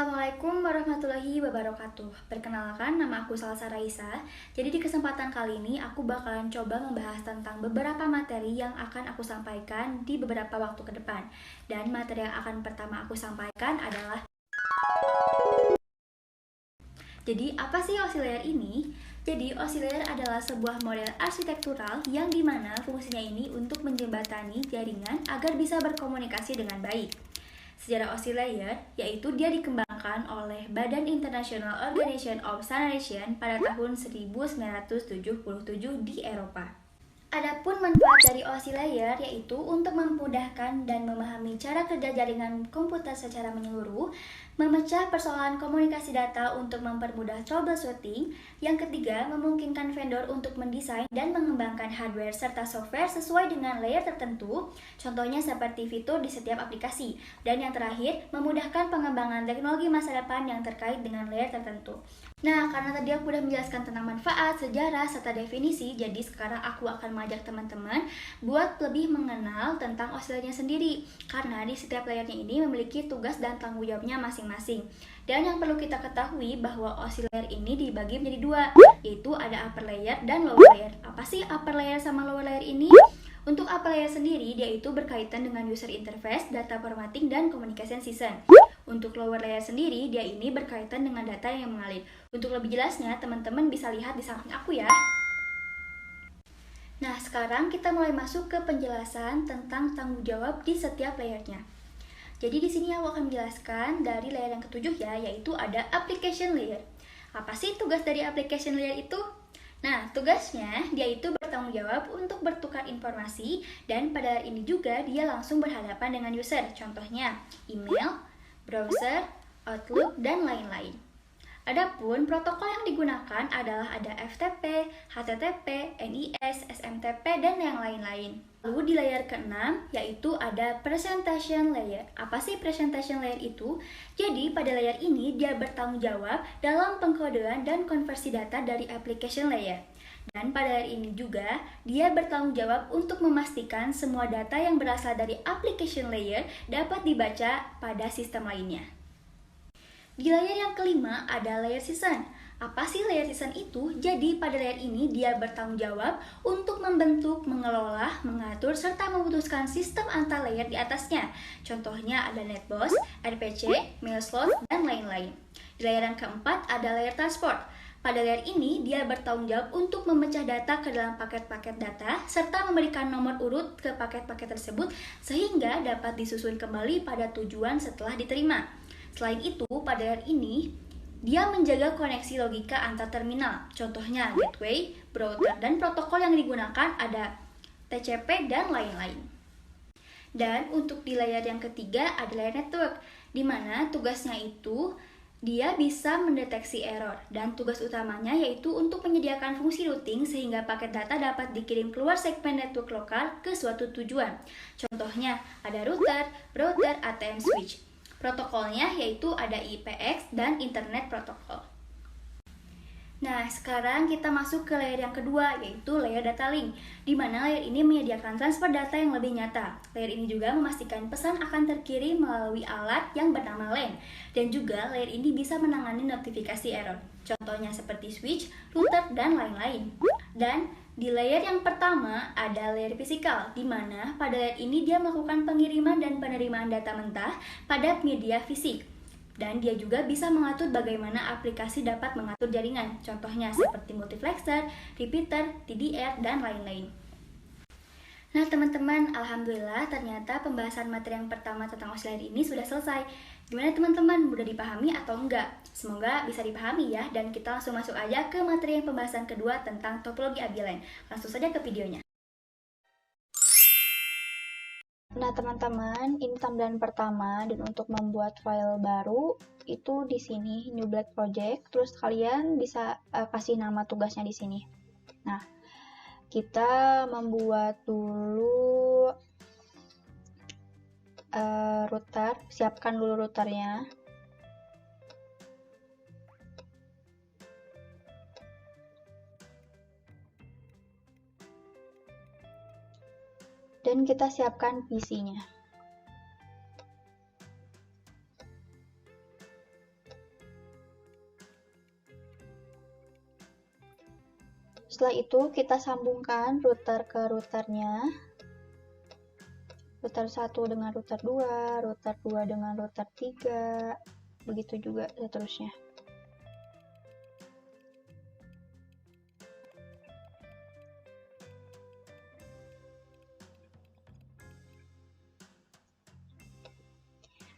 Assalamualaikum warahmatullahi wabarakatuh. Perkenalkan, nama aku Salsa Raisa. Jadi di kesempatan kali ini aku bakalan coba membahas tentang beberapa materi yang akan aku sampaikan di beberapa waktu ke depan. Dan materi yang akan pertama aku sampaikan adalah jadi apa sih oscillator ini? Jadi oscillator adalah sebuah model arsitektural yang dimana fungsinya ini untuk menjembatani jaringan agar bisa berkomunikasi dengan baik. Sejarah oscillator yaitu dia dikembangkan oleh Badan International Organization of Standardization pada tahun 1977 di Eropa. Adapun manfaat dari oscillator yaitu untuk memudahkan dan memahami cara kerja jaringan komputer secara menyeluruh, memecah persoalan komunikasi data untuk mempermudah troubleshooting. Yang ketiga, memungkinkan vendor untuk mendesain dan mengembangkan hardware serta software sesuai dengan layer tertentu, contohnya seperti fitur di setiap aplikasi. Dan yang terakhir, memudahkan pengembangan teknologi masa depan yang terkait dengan layer tertentu. Nah, karena tadi aku udah menjelaskan tentang manfaat, sejarah, serta definisi, jadi sekarang aku akan mengajak teman-teman buat lebih mengenal tentang oscillatornya sendiri. Karena di setiap layernya ini memiliki tugas dan tanggung jawabnya masing-masing. Dan yang perlu kita ketahui bahwa oscillator ini dibagi menjadi dua, yaitu ada upper layer dan lower layer. Apa sih upper layer sama lower layer ini? Untuk upper layer sendiri, dia itu berkaitan dengan user interface, data formatting, dan communication system. Untuk lower layer sendiri, dia ini berkaitan dengan data yang mengalir. Untuk lebih jelasnya, teman-teman bisa lihat di samping aku ya. Nah, sekarang kita mulai masuk ke penjelasan tentang tanggung jawab di setiap layernya. Jadi di sini aku akan menjelaskan dari layer yang ketujuh ya, yaitu ada application layer. Apa sih tugas dari application layer itu? Nah, tugasnya dia itu bertanggung jawab untuk bertukar informasi dan pada layer ini juga dia langsung berhadapan dengan user. Contohnya, email, browser, Outlook, dan lain-lain. Adapun protokol yang digunakan adalah ada FTP, HTTP, NIS, SMTP, dan yang lain-lain. Lalu di layer ke-6 yaitu ada presentation layer. Apa sih presentation layer itu? Jadi pada layer ini dia bertanggung jawab dalam pengkodean dan konversi data dari application layer. Dan pada layer ini juga dia bertanggung jawab untuk memastikan semua data yang berasal dari application layer dapat dibaca pada sistem lainnya. Di layer yang kelima ada layer season. Apa sih layer season itu? Jadi pada layer ini dia bertanggung jawab untuk membentuk, mengelola, mengatur, serta memutuskan sistem antar layer di atasnya. Contohnya ada NetBoss, RPC, MailSlot, dan lain-lain. Di layer yang keempat ada layer transport. Pada layer ini, dia bertanggung jawab untuk memecah data ke dalam paket-paket data, serta memberikan nomor urut ke paket-paket tersebut, sehingga dapat disusun kembali pada tujuan setelah diterima. Selain itu, pada layer ini, dia menjaga koneksi logika antar terminal. Contohnya gateway, router, dan protokol yang digunakan ada TCP dan lain-lain. Dan untuk di layer yang ketiga ada layer network, di mana tugasnya itu dia bisa mendeteksi error dan tugas utamanya yaitu untuk menyediakan fungsi routing sehingga paket data dapat dikirim keluar segmen network lokal ke suatu tujuan. Contohnya ada router, browser, ATM switch. Protokolnya yaitu ada IPX dan Internet Protocol. Nah, sekarang kita masuk ke layer yang kedua, yaitu layer data link, di mana layer ini menyediakan transfer data yang lebih nyata. Layer ini juga memastikan pesan akan terkirim melalui alat yang bernama LAN, dan juga layer ini bisa menangani notifikasi error. Contohnya seperti switch, router, dan lain-lain. Dan di layer yang pertama ada layer fisikal, di mana pada layer ini dia melakukan pengiriman dan penerimaan data mentah pada media fisik. Dan dia juga bisa mengatur bagaimana aplikasi dapat mengatur jaringan, contohnya seperti multiplexer, repeater, TDR, dan lain-lain. Nah teman-teman, alhamdulillah ternyata pembahasan materi yang pertama tentang oscillator ini sudah selesai. Gimana teman-teman, mudah dipahami atau enggak? Semoga bisa dipahami ya, dan kita langsung masuk aja ke materi yang pembahasan kedua tentang topologi Abilene. Langsung saja ke videonya. Nah teman-teman, ini tampilan pertama, dan untuk membuat file baru itu di sini New Black Project. Terus kalian bisa kasih nama tugasnya di sini. Nah, kita membuat dulu router, siapkan dulu routernya. Dan kita siapkan PC-nya. Setelah itu kita sambungkan router ke routernya. Router 1 dengan router 2, router 2 dengan router 3, begitu juga seterusnya.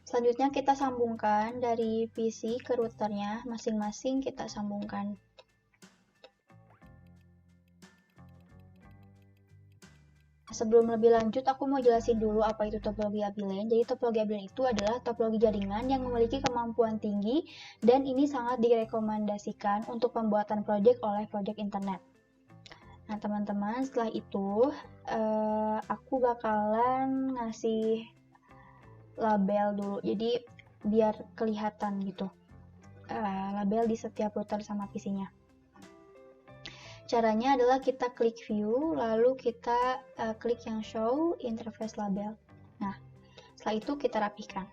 Selanjutnya kita sambungkan dari PC ke routernya, masing-masing kita sambungkan. Sebelum lebih lanjut, aku mau jelasin dulu apa itu topologi ABLAN. Jadi topologi ABLAN itu adalah topologi jaringan yang memiliki kemampuan tinggi dan ini sangat direkomendasikan untuk pembuatan proyek oleh proyek internet. Nah teman-teman, setelah itu aku bakalan ngasih label dulu, jadi biar kelihatan gitu label di setiap router sama PC-nya. Caranya adalah kita klik view, lalu kita klik yang show interface label. Nah, setelah itu kita rapihkan.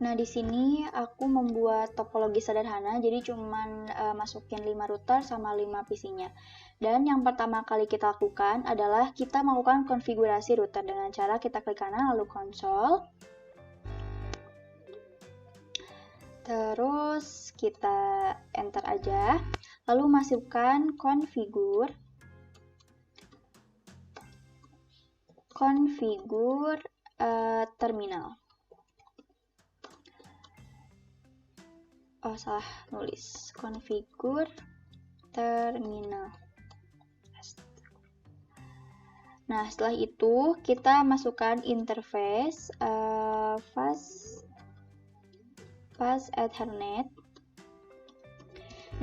Nah, di sini aku membuat topologi sederhana, jadi cuman masukin 5 router sama 5 PC-nya. Dan yang pertama kali kita lakukan adalah kita melakukan konfigurasi router dengan cara kita klik kanan lalu konsol. Terus kita enter aja, lalu masukkan konfigur terminal. Oh, salah nulis. Konfigur terminal. Nah, setelah itu kita masukkan interface fast Ethernet.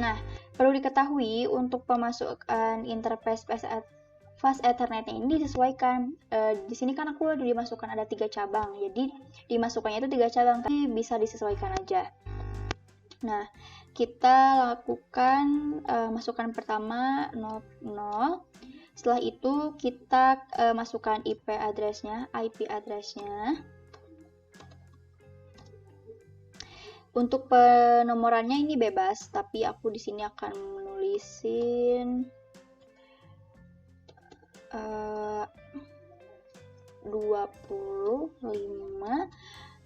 Nah, perlu diketahui untuk pemasukan interface fast Ethernet ini disesuaikan. Di sini kan aku udah dimasukkan ada 3 cabang, jadi dimasukkannya itu 3 cabang, tapi bisa disesuaikan aja. Nah, kita lakukan masukan pertama 00. Setelah itu kita masukkan IP address-nya. Untuk penomorannya ini bebas, tapi aku di sini akan menulisin 25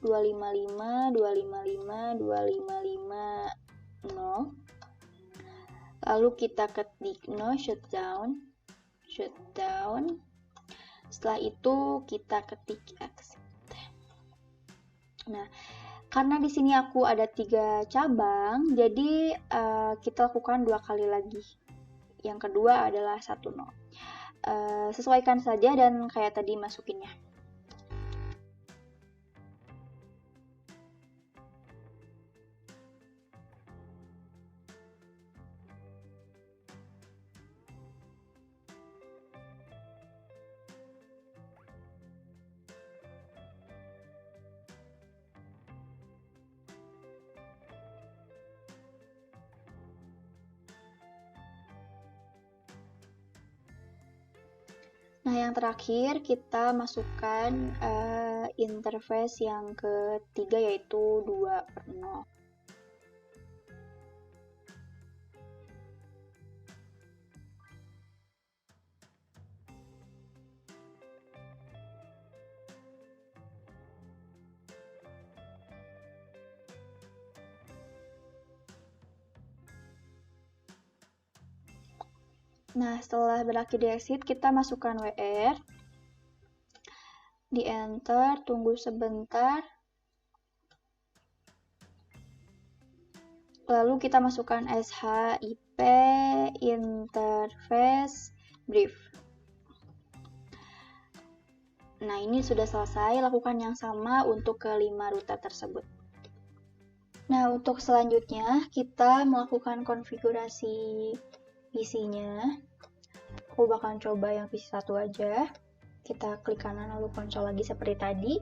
255 lalu kita ketik no shutdown. Setelah itu kita ketik exit. Nah, karena di sini aku ada 3 cabang, jadi kita lakukan 2 kali lagi. Yang kedua adalah 10. Sesuaikan saja dan kayak tadi masukinnya. Nah, yang terakhir kita masukkan interface yang ketiga yaitu 2/0. Nah, setelah berakhir di exit, kita masukkan WR, di enter, tunggu sebentar, lalu kita masukkan SHIP interface brief. Nah, ini sudah selesai, lakukan yang sama untuk ke-5 router tersebut. Nah, untuk selanjutnya kita melakukan konfigurasi PC-nya. Aku bakal coba yang PC 1 aja. Kita klik kanan lalu konsol lagi seperti tadi.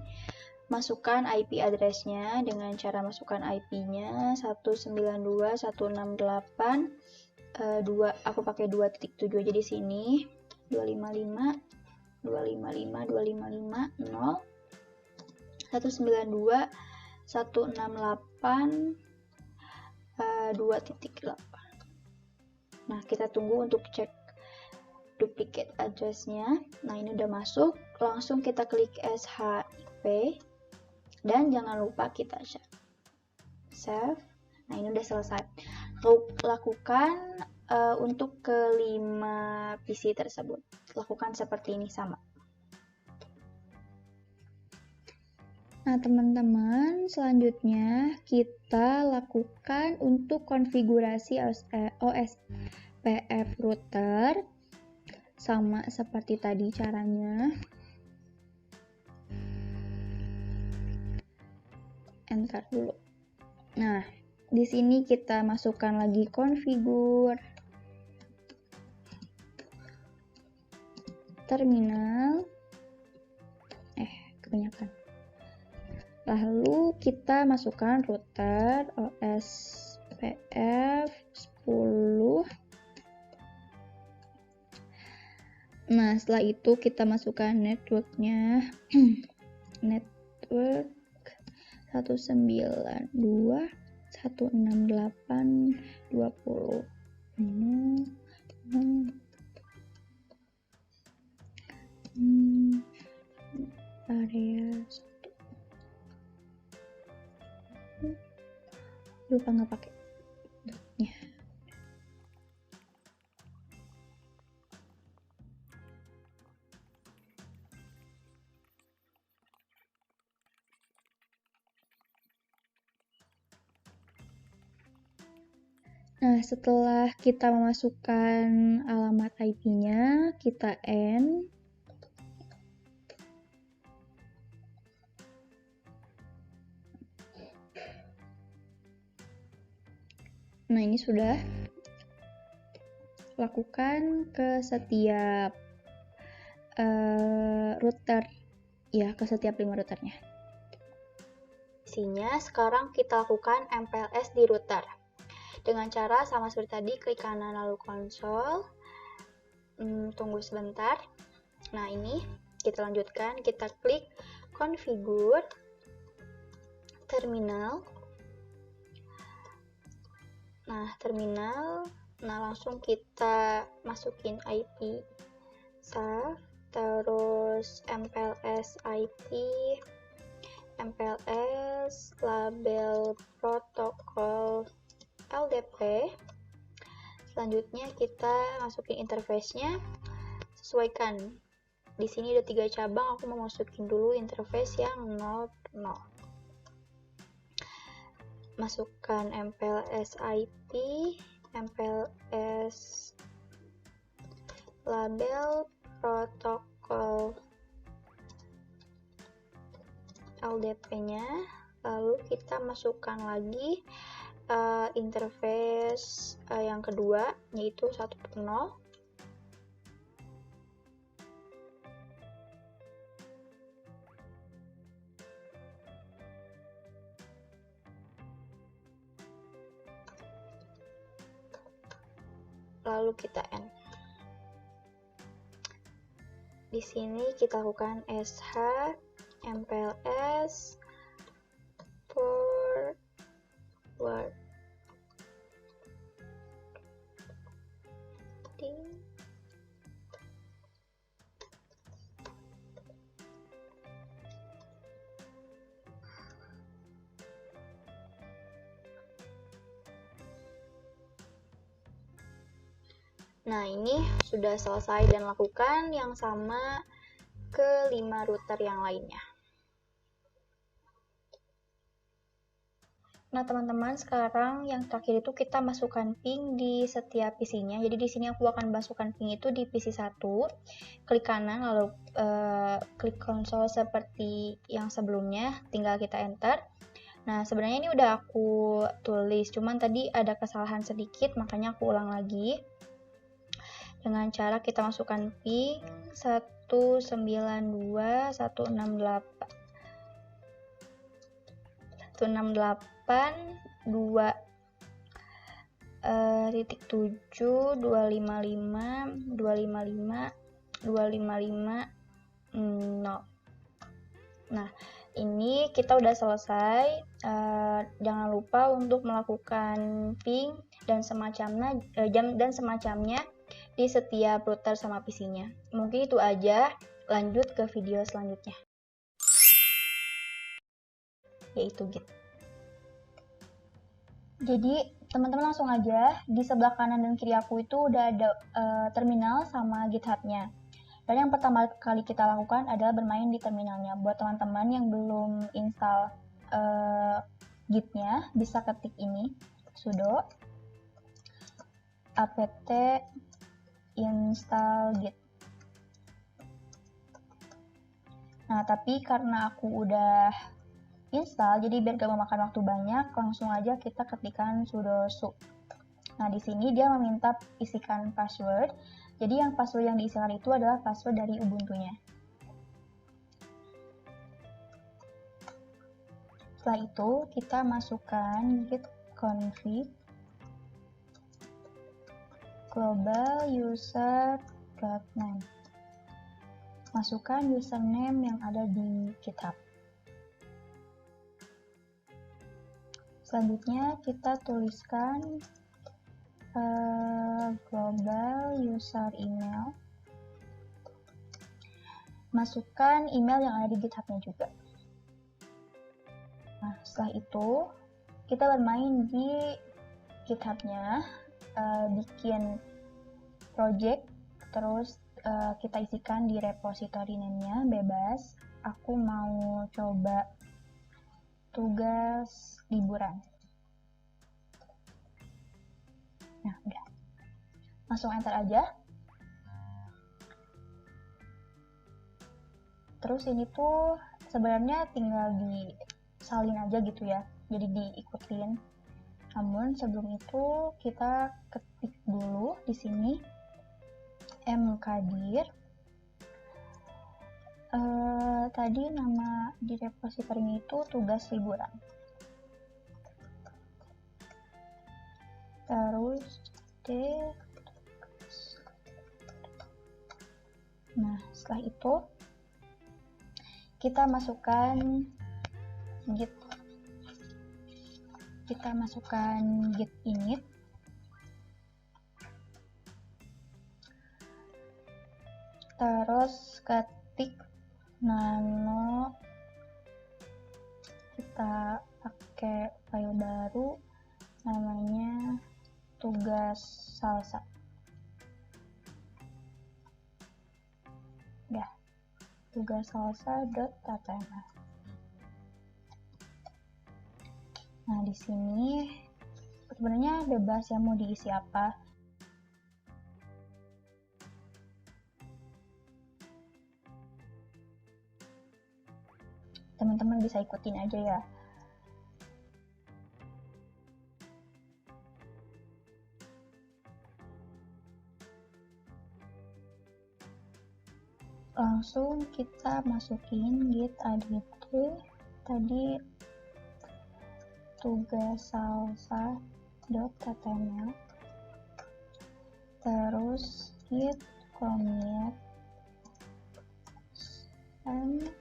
Masukkan IP address-nya dengan cara masukkan IP-nya 192.168.2. Aku pakai 2.7 aja di sini. 255, 255, 255, 0, 192, 168, 2.8. Nah, kita tunggu untuk cek duplicate address-nya. Nah, ini udah masuk. Langsung kita klik SHIP. Dan jangan lupa kita save. Nah, ini udah selesai. Lakukan untuk kelima PC tersebut. Lakukan seperti ini sama. Nah, teman-teman, selanjutnya kita lakukan untuk konfigurasi OSPF router. Sama seperti tadi caranya. Enter dulu. Nah, di sini kita masukkan lagi configure terminal. Kebanyakan. Lalu kita masukkan router OSPF 10. Nah, setelah itu kita masukkan networknya. Network 192.168.20. Area 1. Lupa nggak pakai dotnya. Nah, setelah kita memasukkan alamat IP-nya, kita end. Nah, ini sudah. Lakukan ke setiap router, ya, ke setiap 5 routernya. Isinya sekarang kita lakukan MPLS di router. Dengan cara sama seperti tadi, klik kanan lalu konsol. Tunggu sebentar. Nah, ini kita lanjutkan, kita klik configure terminal. Nah, terminal. Nah, langsung kita masukin IP save, terus MPLS IP, MPLS label protokol LDP. Selanjutnya kita masukin interface-nya, sesuaikan. Di sini ada 3 cabang, aku mau masukin dulu interface yang 00. Masukkan MPLS IP, MPLS label protokol LDP-nya, lalu kita masukkan lagi interface yang kedua, yaitu 1.0. Lalu kita end. Di sini kita lakukan SH MPLS forward. Nah, ini sudah selesai dan lakukan yang sama ke 5 router yang lainnya. Nah, teman-teman, sekarang yang terakhir itu kita masukkan ping di setiap PC-nya. Jadi di sini aku akan masukkan ping itu di PC 1. Klik kanan lalu klik konsol seperti yang sebelumnya, tinggal kita enter. Nah, sebenarnya ini udah aku tulis, cuman tadi ada kesalahan sedikit, makanya aku ulang lagi. Dengan cara kita masukkan ping 192.168.2.7.255.255 255.0. Nah, ini kita udah selesai. Jangan lupa untuk melakukan ping dan semacamnya di setiap router sama PC-nya. Mungkin itu aja. Lanjut ke video selanjutnya, yaitu Git. Jadi teman-teman langsung aja, di sebelah kanan dan kiri aku itu udah ada terminal sama GitHub-nya. Dan yang pertama kali kita lakukan adalah bermain di terminalnya. Buat teman-teman yang belum install Git-nya, bisa ketik ini, sudo apt install Git. Nah, tapi karena aku udah install, jadi biar gak memakan waktu banyak, langsung aja kita ketikkan sudo su. Nah, di sini dia meminta isikan password. Jadi yang password yang diisikan itu adalah password dari Ubuntu-nya. Setelah itu, kita masukkan git config global user.name. Masukkan username yang ada di GitHub. Selanjutnya, kita tuliskan global user email. Masukkan email yang ada di GitHub-nya juga. Nah, setelah itu kita bermain di GitHub-nya, bikin project, terus kita isikan di repository name-nya bebas. Aku mau coba tugas liburan. Nah, udah. Langsung enter aja. Terus ini tuh sebenarnya tinggal disalin aja gitu ya. Jadi diikutin. Namun sebelum itu kita ketik dulu di sini mkdir. Tadi nama di repositorinya itu tugas liburan. Terus nah, setelah itu kita masukkan git init. Terus ketik nano, kita pakai file baru namanya tugas salsa. Udah, tugas salsa.html. Nah, di sini sebenarnya bebas ya mau diisi apa. Teman-teman bisa ikutin aja ya. Langsung kita masukin git add tadi tugas salsa.html, terus git commit and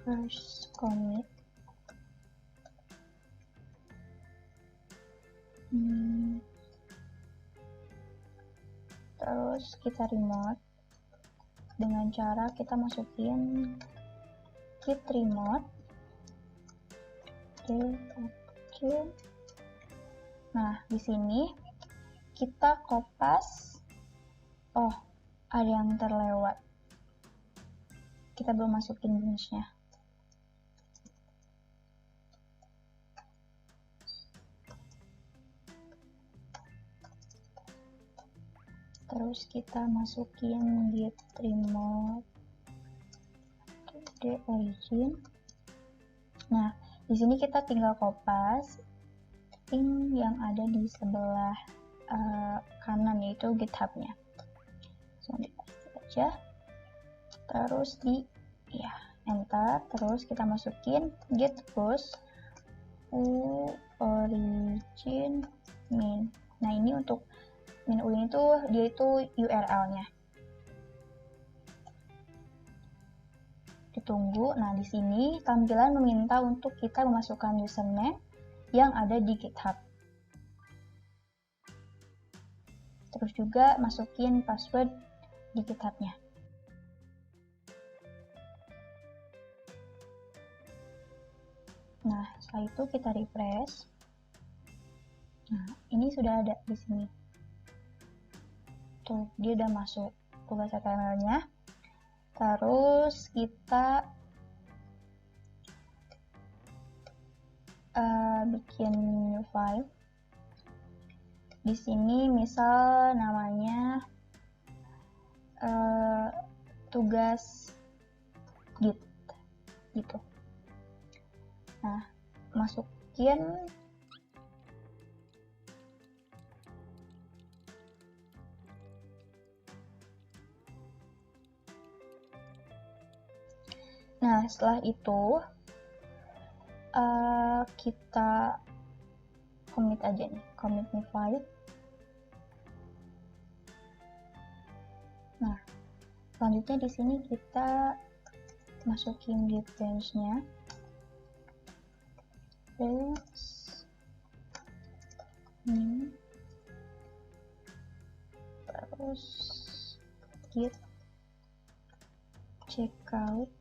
first commit. Terus kita remote dengan cara kita masukin git remote. Nah, di sini kita kopas. Oh, ada yang terlewat. Kita belum masukin branch-nya. Terus kita masukin git remote the origin. Nah, di sini kita tinggal kopas link yang ada di sebelah kanan, yaitu GitHub-nya. Langsung dikasih aja. Terus enter. Terus kita masukin git push origin min. Nah, ini untuk min.ui ini tuh dia itu URL-nya. Ditunggu. Nah, di sini tampilan meminta untuk kita memasukkan username yang ada di GitHub. Terus juga masukin password di GitHub-nya. Nah, setelah itu kita refresh. Nah, ini sudah ada di sini. Tuh, dia udah masuk tugas HTML-nya. Terus kita bikin new file. Di sini misal namanya tugas git gitu. Nah, masukin Nah, setelah itu kita commit aja nih, commit new file. Nah, selanjutnya di sini kita masukin git branch-nya. Terus git checkout.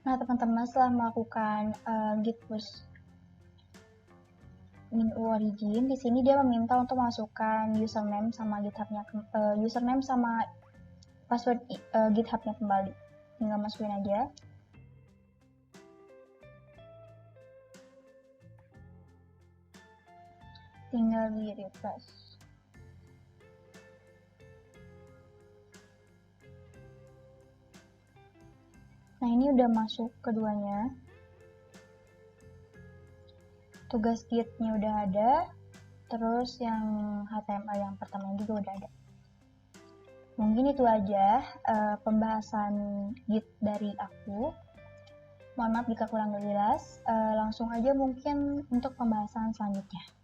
Nah, teman-teman setelah melakukan git push min.ui origin, di sini dia meminta untuk masukkan username sama GitHub-nya, username sama password GitHub-nya kembali. Tinggal masukin aja. Tinggal di refresh. Nah, ini udah masuk keduanya. Tugas git-nya udah ada. Terus yang HTML yang pertama juga udah ada. Mungkin itu aja pembahasan git dari aku. Mohon maaf jika kurang jelas. Langsung aja mungkin untuk pembahasan selanjutnya.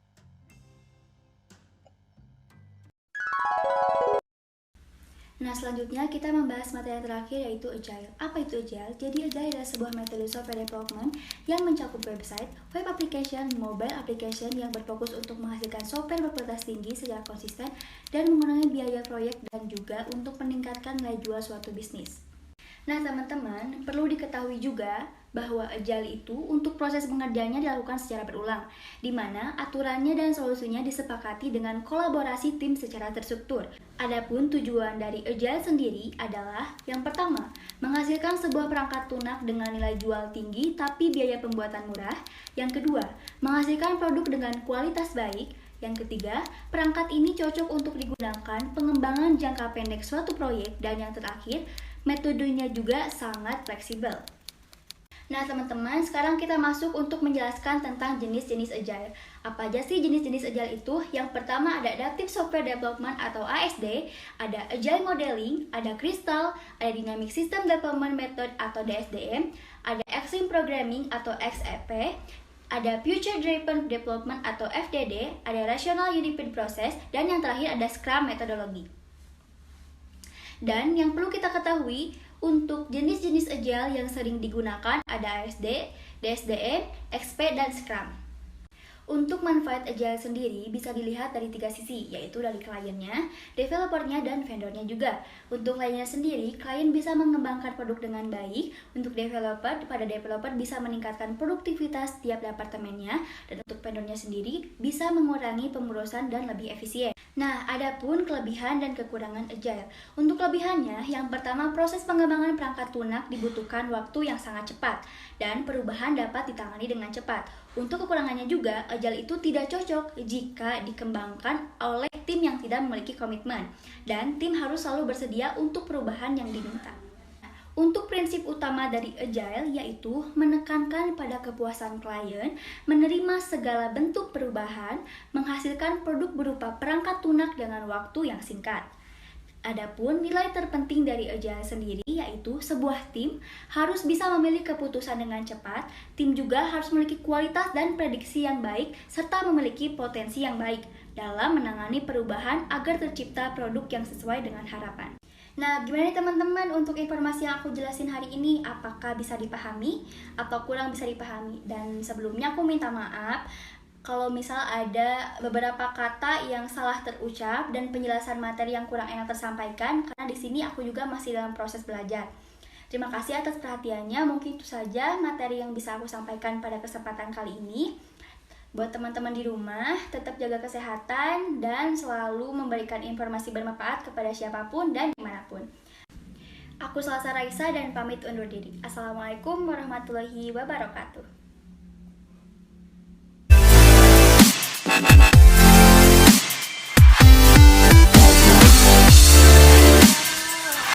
Nah, selanjutnya kita membahas materi terakhir yaitu Agile. Apa itu Agile? Jadi Agile adalah sebuah metode software development yang mencakup website, web application, mobile application yang berfokus untuk menghasilkan software berkualitas tinggi secara konsisten dan mengurangi biaya proyek dan juga untuk meningkatkan nilai jual suatu bisnis. Nah, teman-teman, perlu diketahui juga bahwa Agile itu untuk proses pengerjaannya dilakukan secara berulang, di mana aturannya dan solusinya disepakati dengan kolaborasi tim secara terstruktur. Adapun tujuan dari Agile sendiri adalah yang pertama, menghasilkan sebuah perangkat lunak dengan nilai jual tinggi tapi biaya pembuatan murah. Yang kedua, menghasilkan produk dengan kualitas baik. Yang ketiga, perangkat ini cocok untuk digunakan pengembangan jangka pendek suatu proyek. Dan yang terakhir, metodenya juga sangat fleksibel. Nah, teman-teman, sekarang kita masuk untuk menjelaskan tentang jenis-jenis Agile. Apa aja sih jenis-jenis Agile itu? Yang pertama ada Adaptive Software Development atau ASD, ada Agile Modeling, ada Crystal, ada Dynamic System Development Method atau DSDM, ada Extreme Programming atau XEP, ada Future Driven Development atau FDD, ada Rational Unified Process, dan yang terakhir ada Scrum Methodology. Dan yang perlu kita ketahui, untuk jenis-jenis Agile yang sering digunakan ada ASD, DSDM, XP, dan Scrum. Untuk manfaat Agile sendiri bisa dilihat dari 3 sisi, yaitu dari kliennya, developernya, dan vendornya juga. Untuk kliennya sendiri, klien bisa mengembangkan produk dengan baik. Untuk developer bisa meningkatkan produktivitas tiap departemennya, dan untuk vendornya sendiri bisa mengurangi pengurusan dan lebih efisien. Nah, adapun kelebihan dan kekurangan Agile. Untuk kelebihannya, yang pertama, proses pengembangan perangkat lunak dibutuhkan waktu yang sangat cepat, dan perubahan dapat ditangani dengan cepat. Untuk kekurangannya juga, Agile itu tidak cocok jika dikembangkan oleh tim yang tidak memiliki komitmen, dan tim harus selalu bersedia untuk perubahan yang diminta. Untuk prinsip utama dari Agile yaitu menekankan pada kepuasan klien, menerima segala bentuk perubahan, menghasilkan produk berupa perangkat lunak dengan waktu yang singkat. Adapun nilai terpenting dari Agile sendiri yaitu sebuah tim harus bisa memilih keputusan dengan cepat, tim juga harus memiliki kualitas dan prediksi yang baik, serta memiliki potensi yang baik dalam menangani perubahan agar tercipta produk yang sesuai dengan harapan. Nah, gimana nih teman-teman untuk informasi yang aku jelasin hari ini? Apakah bisa dipahami atau kurang bisa dipahami? Dan sebelumnya aku minta maaf kalau misal ada beberapa kata yang salah terucap dan penjelasan materi yang kurang enak tersampaikan, karena di sini aku juga masih dalam proses belajar. Terima kasih atas perhatiannya. Mungkin itu saja materi yang bisa aku sampaikan pada kesempatan kali ini. Buat teman-teman di rumah, tetap jaga kesehatan dan selalu memberikan informasi bermanfaat kepada siapapun dan dimanapun. Aku Salsa Raisa dan pamit undur diri. Assalamualaikum warahmatullahi wabarakatuh.